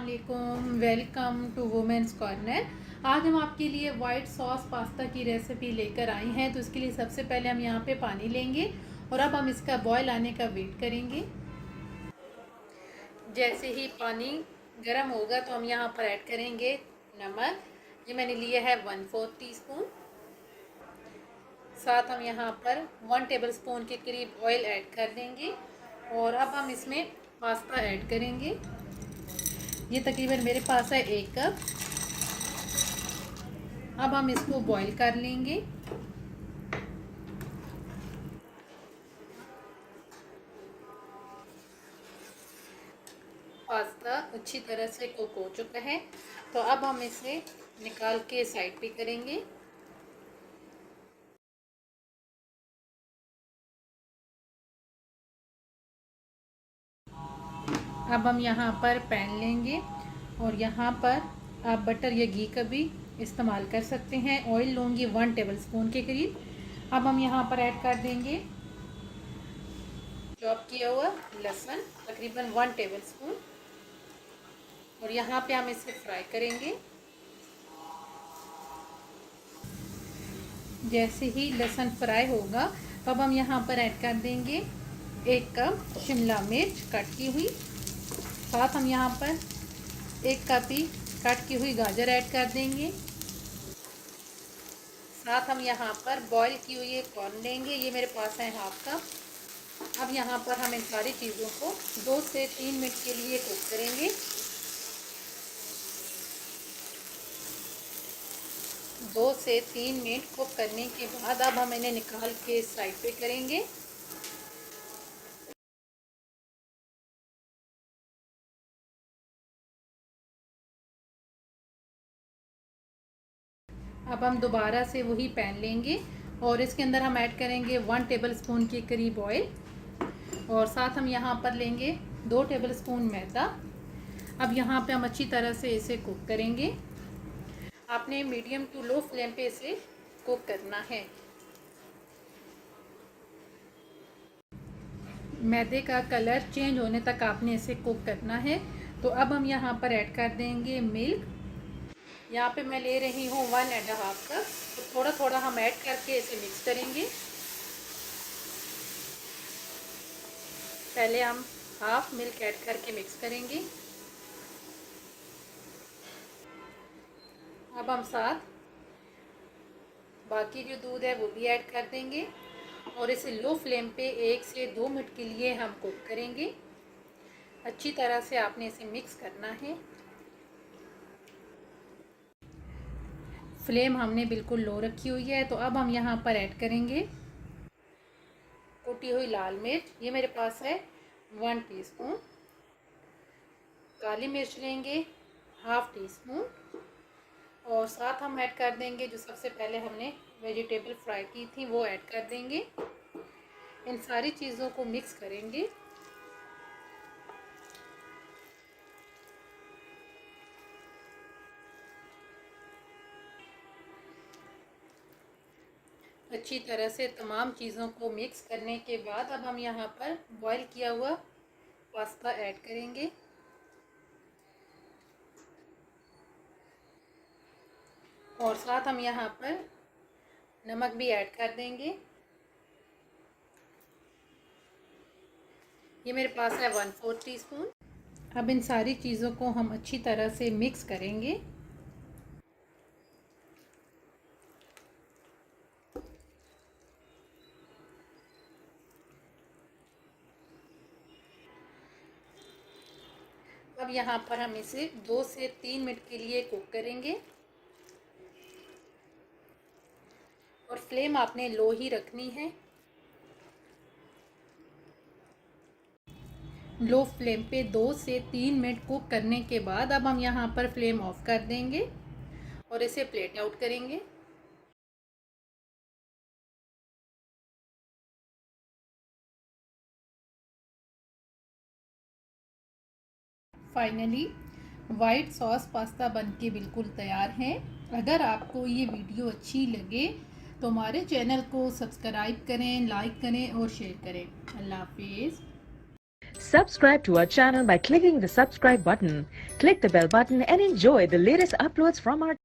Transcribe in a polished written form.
अस्सलामुअलैकुम, welcome to women's corner. आज हम आपके लिए वाइट सॉस पास्ता की रेसिपी लेकर आए हैं। तो इसके लिए सबसे पहले हम यहाँ पे पानी लेंगे और अब हम इसका बॉयल आने का वेट करेंगे। जैसे ही पानी गर्म होगा तो हम यहाँ पर ऐड करेंगे नमक। ये मैंने लिया है 1/4 टीस्पून। साथ हम यहाँ पर 1 टेबलस्पून के करीब ऑयल ऐड कर देंगे और अब हम इसमें पास्ता ऐड करेंगे। ये तकरीबन मेरे पास है 1 कप। अब हम इसको बॉईल कर लेंगे। पास्ता अच्छी तरह से कुक हो चुका है, तो अब हम इसे निकाल के साइड पे करेंगे। अब हम यहाँ पर पैन लेंगे और यहाँ पर आप बटर या घी का भी इस्तेमाल कर सकते हैं। ऑयल लूँगी 1 टेबलस्पून के करीब। अब हम यहाँ पर ऐड कर देंगे चॉप किया हुआ लहसुन तकरीबन 1 टेबलस्पून और यहाँ पे हम इसे फ्राई करेंगे। जैसे ही लहसुन फ्राई होगा तब हम यहाँ पर ऐड कर देंगे 1 कप शिमला मिर्च कट की हुई। साथ हम यहाँ पर 1 कप ही कट की हुई गाजर ऐड कर देंगे। साथ हम यहाँ पर बॉईल की हुई कॉर्न लेंगे, ये मेरे पास है 1/2 कप। अब यहाँ पर हम इन सारी चीज़ों को 2 से 3 मिनट के लिए कुक करेंगे। 2 से 3 मिनट कुक करने के बाद अब हम इन्हें निकाल के साइड पे करेंगे। अब हम दोबारा से वही पैन लेंगे और इसके अंदर हम ऐड करेंगे 1 टेबलस्पून के करीब ऑयल और साथ हम यहाँ पर लेंगे 2 टेबलस्पून मैदा। अब यहाँ पे हम अच्छी तरह से इसे कुक करेंगे। आपने मीडियम टू लो फ्लेम पे इसे कुक करना है। मैदे का कलर चेंज होने तक आपने इसे कुक करना है। तो अब हम यहाँ पर ऐड कर देंगे मिल्क। यहाँ पे मैं ले रही हूँ 1.5 कप। तो थोड़ा थोड़ा हम ऐड करके इसे मिक्स करेंगे। पहले हम हाफ मिल्क ऐड करके मिक्स करेंगे। अब हम साथ बाकी जो दूध है वो भी ऐड कर देंगे और इसे लो फ्लेम पे 1 से 2 मिनट के लिए हम कुक करेंगे। अच्छी तरह से आपने इसे मिक्स करना है। फ्लेम हमने बिल्कुल लो रखी हुई है। तो अब हम यहाँ पर ऐड करेंगे कुटी हुई लाल मिर्च, ये मेरे पास है 1 टीस्पून। काली मिर्च लेंगे हाफ टीस्पून और साथ हम ऐड कर देंगे जो सबसे पहले हमने वेजिटेबल फ्राई की थी वो ऐड कर देंगे। इन सारी चीज़ों को मिक्स करेंगे। अच्छी तरह से तमाम चीज़ों को मिक्स करने के बाद अब हम यहाँ पर बॉईल किया हुआ पास्ता ऐड करेंगे और साथ हम यहाँ पर नमक भी ऐड कर देंगे। ये मेरे पास है 1/4 टीस्पून। अब इन सारी चीज़ों को हम अच्छी तरह से मिक्स करेंगे। अब यहाँ पर हम इसे 2 से 3 मिनट के लिए कुक करेंगे और फ्लेम आपने लो ही रखनी है। लो फ्लेम पे 2 से 3 मिनट कुक करने के बाद अब हम यहाँ पर फ्लेम ऑफ कर देंगे और इसे प्लेट आउट करेंगे। फाइनली वाइट सॉस पास्ता बनके बिल्कुल तैयार है। अगर आपको ये वीडियो अच्छी लगे तो हमारे चैनल को सब्सक्राइब करें, लाइक करें और शेयर करें। अल्लाह हाफिज़। Subscribe to our channel by clicking the subscribe button. Click the bell button and enjoy the latest uploads from our